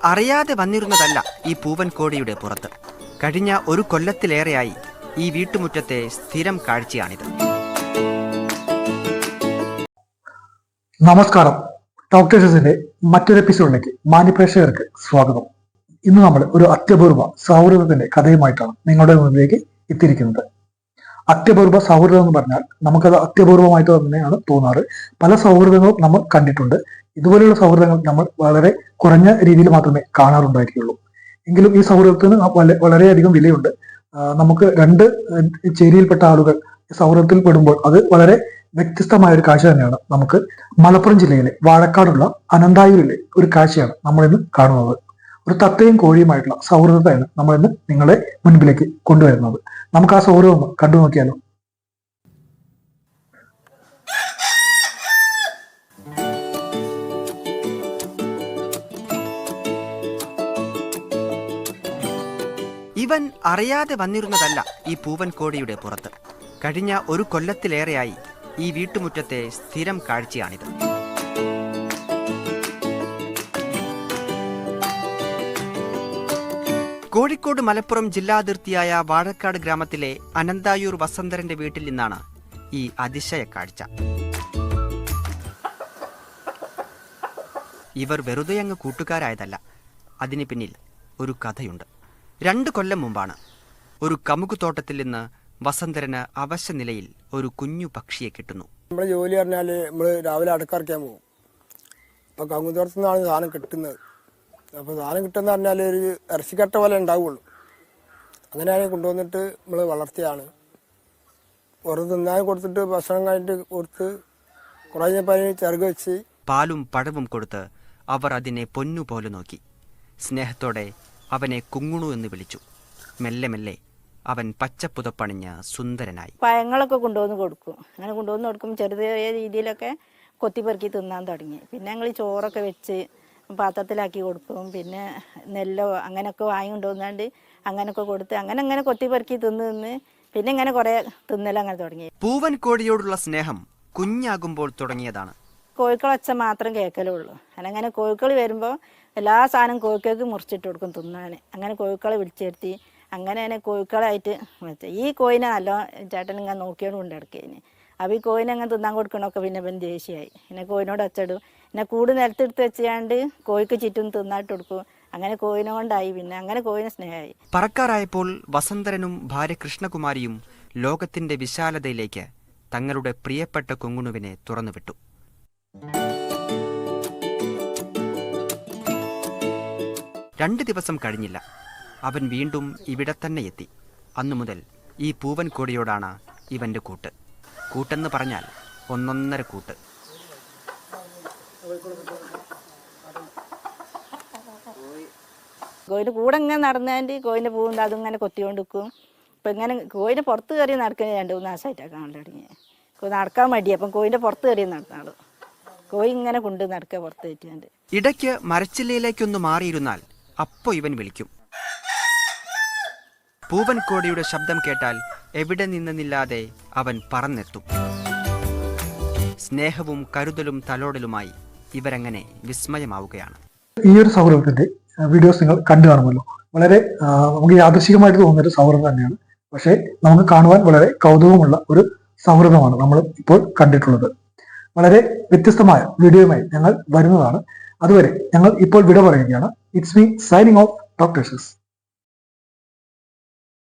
അറിയാതെ വന്നിരുന്നതല്ല ഈ പൂവൻ കോടിയുടെ പുറത്ത്. കഴിഞ്ഞ ഒരു കൊല്ലത്തിലേറെയായി ഈ വീട്ടുമുറ്റത്തെ സ്ഥിരം കാഴ്ചയാണിത്. നമസ്കാരം. ഡോക്ടേഴ്സിന്റെ മറ്റൊരു എപ്പിസോഡിലേക്ക് മാന്യപ്രേക്ഷകർക്ക് സ്വാഗതം. ഇന്ന് നമ്മൾ ഒരു അത്യപൂർവ സൗഹൃദത്തിന്റെ കഥയുമായിട്ടാണ് നിങ്ങളുടെ മുന്നിലേക്ക് എത്തിയിരിക്കുന്നത്. അത്യപൂർവ സൗഹൃദം എന്ന് പറഞ്ഞാൽ നമുക്കത് അത്യപൂർവമായിട്ട് തന്നെയാണ് തോന്നാറ്. പല സൗഹൃദങ്ങളും നമ്മൾ കണ്ടിട്ടുണ്ട്. ഇതുപോലെയുള്ള സൗഹൃദങ്ങൾ നമ്മൾ വളരെ കുറഞ്ഞ രീതിയിൽ മാത്രമേ കാണാറുണ്ടായിരിക്കുള്ളൂ. എങ്കിലും ഈ സൗഹൃദത്തിന് വളരെയധികം വിലയുണ്ട്. നമുക്ക് രണ്ട് ചേരിയിൽപ്പെട്ട ആളുകൾ സൗഹൃദത്തിൽ പെടുമ്പോൾ അത് വളരെ വ്യത്യസ്തമായ ഒരു കാഴ്ച തന്നെയാണ്. നമുക്ക് മലപ്പുറം ജില്ലയിലെ വാഴക്കാടുള്ള അനന്തായൂരിലെ ഒരു കാഴ്ചയാണ് നമ്മളിന്ന് കാണുന്നത്. ഒരു തത്തയും കോഴിയുമായിട്ടുള്ള സൗഹൃദത്തെയാണ് നമ്മളിന്ന് നിങ്ങളെ മുൻപിലേക്ക് കൊണ്ടുവരുന്നത്. നമുക്ക് ആ സൗഹൃദം ഒന്ന് കണ്ടു നോക്കിയാലോ. ഇവൻ അറിയാതെ വന്നിരുന്നതല്ല ഈ പൂവൻ കോടിയുടെ പുറത്ത്. കഴിഞ്ഞ ഒരു കൊല്ലത്തിലേറെയായി ഈ വീട്ടുമുറ്റത്തെ സ്ഥിരം കാഴ്ചയാണിത്. കോഴിക്കോട് മലപ്പുറം ജില്ലാതിർത്തിയായ വാഴക്കാട് ഗ്രാമത്തിലെ അനന്തായൂർ വസന്തരന്റെ വീട്ടിൽ നിന്നാണ് ഈ അതിശയ കാഴ്ച. ഇവർ വെറുതെ അങ്ങ് കൂട്ടുകാരായതല്ല. അതിന് പിന്നിൽ ഒരു കഥയുണ്ട്. 2 കൊല്ലം മുമ്പാണ് ഒരു കമുകുത്തോട്ടത്തിൽ നിന്ന് വസന്തരന് അവശ നിലയിൽ ഒരു കുഞ്ഞു പക്ഷിയെ കിട്ടുന്നു. നമ്മുടെ ജോലി പറഞ്ഞാൽ നമ്മൾ രാവിലെ അടക്കറക്കാൻ പോകും. അപ്പോൾ കമുകുത്തോട്ടത്തിൽ നിന്നാണ് സാധനം കിട്ടുന്നത്. അപ്പോൾ സാധനം കിട്ടുന്ന പറഞ്ഞാൽ ഒരു ഇറച്ചിക്കട്ട പോലെ ഉണ്ടാവുള്ളൂ. അങ്ങനെയാണ് കൊണ്ടുവന്നിട്ട് നമ്മൾ വളർത്തിയാണ്. പുറത്ത് തിന്നാൻ കൊടുത്തിട്ട് ഭക്ഷണം കഴിഞ്ഞിട്ട് കൊടുത്ത് കുറേ കഴിഞ്ഞപ്പോൾ ചെറുക് വെച്ച് പാലും പഴവും കൊടുത്ത് അവർ അതിനെ പൊന്നുപോലെ നോക്കി. സ്നേഹത്തോടെ അവനെ കുങ്ങുണു എന്ന് വിളിച്ചു. മെല്ലെ മെല്ലെ അവൻ പച്ചപ്പുതപ്പണിഞ്ഞ സുന്ദരനായി. പഴങ്ങളൊക്കെ കൊണ്ടുവന്ന് കൊടുക്കും. അങ്ങനെ കൊണ്ടുവന്ന് കൊടുക്കുമ്പോൾ ചെറിയ രീതിയിലൊക്കെ കൊത്തിപ്പെറുക്കി തിന്നാൻ തുടങ്ങി. പിന്നെ ഞങ്ങൾ ചോറൊക്കെ വെച്ച് പാത്രത്തിലാക്കി കൊടുക്കും. പിന്നെ നെല്ലോ അങ്ങനെയൊക്കെ വാങ്ങി കൊണ്ടുവന്നാണ്ട് അങ്ങനെയൊക്കെ കൊടുത്ത് അങ്ങനെ കൊത്തിപ്പെറുക്കി തിന്ന് പിന്നെ ഇങ്ങനെ കുറേ തിന്നലങ്ങനെ തുടങ്ങി. പൂവൻ കോഴിയോടുള്ള സ്നേഹം കുഞ്ഞാകുമ്പോൾ തുടങ്ങിയതാണ്. കോഴിക്കളൊച്ച മാത്രം കേൾക്കലുള്ളൂ. അങ്ങനെ കോഴിക്കൾ വരുമ്പോൾ എല്ലാ സാധനവും കോഴിക്കൾക്ക് മുറിച്ചിട്ട് കൊടുക്കും തിന്നാൻ. അങ്ങനെ കോഴിക്കളെ വിളിച്ചിരുത്തി അങ്ങനെ കോഴിക്കളായിട്ട് വെച്ചാൽ ഈ കോഴിനെ നല്ല ചേട്ടൻ ഇങ്ങനെ നോക്കിയോണ്ട് കൊണ്ടിടക്കേന്. അപ്പോൾ ഈ കോഴിനെ അങ്ങനെ തിന്നാൻ കൊടുക്കണമൊക്കെ പിന്നെ ദേഷ്യമായി. പിന്നെ കോഴിനോട് ഒച്ചടും. പിന്നെ കൂട് നിലത്തെടുത്ത് വെച്ചാണ്ട് കോഴിക്ക് ചുറ്റും തിന്നായിട്ട് കൊടുക്കും. അങ്ങനെ കോഴിനെ കൊണ്ടായി. പിന്നെ അങ്ങനെ കോഴിനെ സ്നേഹമായി. പറക്കാറായപ്പോൾ വസന്തരനും ഭാര്യ കൃഷ്ണകുമാരിയും ലോകത്തിന്റെ വിശാലതയിലേക്ക് തങ്ങളുടെ പ്രിയപ്പെട്ട കുങ്ങുണുവിനെ തുറന്നുവിട്ടു. രണ്ട് ദിവസം കഴിഞ്ഞില്ല, അവൻ വീണ്ടും ഇവിടെ തന്നെ എത്തി. അന്നു മുതൽ ഈ പൂവൻ കോടിയോടാണ് ഇവന്റെ കൂട്ട്. കൂട്ടെന്ന് പറഞ്ഞാൽ ഒന്നൊന്നര കൂട്ട്. കോഴിൻ്റെ കൂടെ ഇങ്ങനെ നടന്നാണ്ട് കോഴിൻ്റെ പൂവും അതും ഇങ്ങനെ കൊത്തിക്കൊണ്ട് നിൽക്കും. അപ്പം ഇങ്ങനെ കോഴിൻ്റെ പുറത്ത് കയറി നടക്കുന്നത് 2-3 മാസമായിട്ടാണ് കാണാൻ തുടങ്ങിയത്. നടക്കാൻ മടി. അപ്പം കോഴിൻ്റെ പുറത്ത് കയറി നടന്നാളും കോഴി ഇങ്ങനെ കൊണ്ട് നടക്കുക പുറത്ത് കയറ്റിയാണ്ട്. ഇടയ്ക്ക് മരച്ചില്ലയിലേക്കൊന്ന് മാറിയിരുന്നാൽ അപ്പോ ഇവൻ വിളിക്കും. പൂവൻ കോടിയുടെ ശബ്ദം കേട്ടാൽ എവിടെ നിന്നെന്നില്ലാതെ അവൻ പറന്നെത്തും. സ്നേഹവും കരുതലും തലോടലുമായി ഇവരങ്ങനെ വിസ്മയമാവുകയാണ്. ഈ ഒരു സൗഹൃദത്തിന്റെ വീഡിയോസ് നിങ്ങൾ കണ്ടു കാണുമല്ലോ. വളരെ നമുക്ക് യാദൃശികമായിട്ട് തോന്നുന്ന ഒരു സൗഹൃദം തന്നെയാണ്. പക്ഷേ നമുക്ക് കാണുവാൻ വളരെ കൗതുകമുള്ള ഒരു സൗഹൃദമാണ് നമ്മൾ ഇപ്പോൾ കണ്ടിട്ടുള്ളത്. വളരെ വ്യത്യസ്തമായ വീഡിയോയുമായി ഞങ്ങൾ വരുന്നതാണ്. അതുവരെ ഞങ്ങൾ ഇപ്പോൾ വിട പറയുകയാണ്. It's me signing off doctors.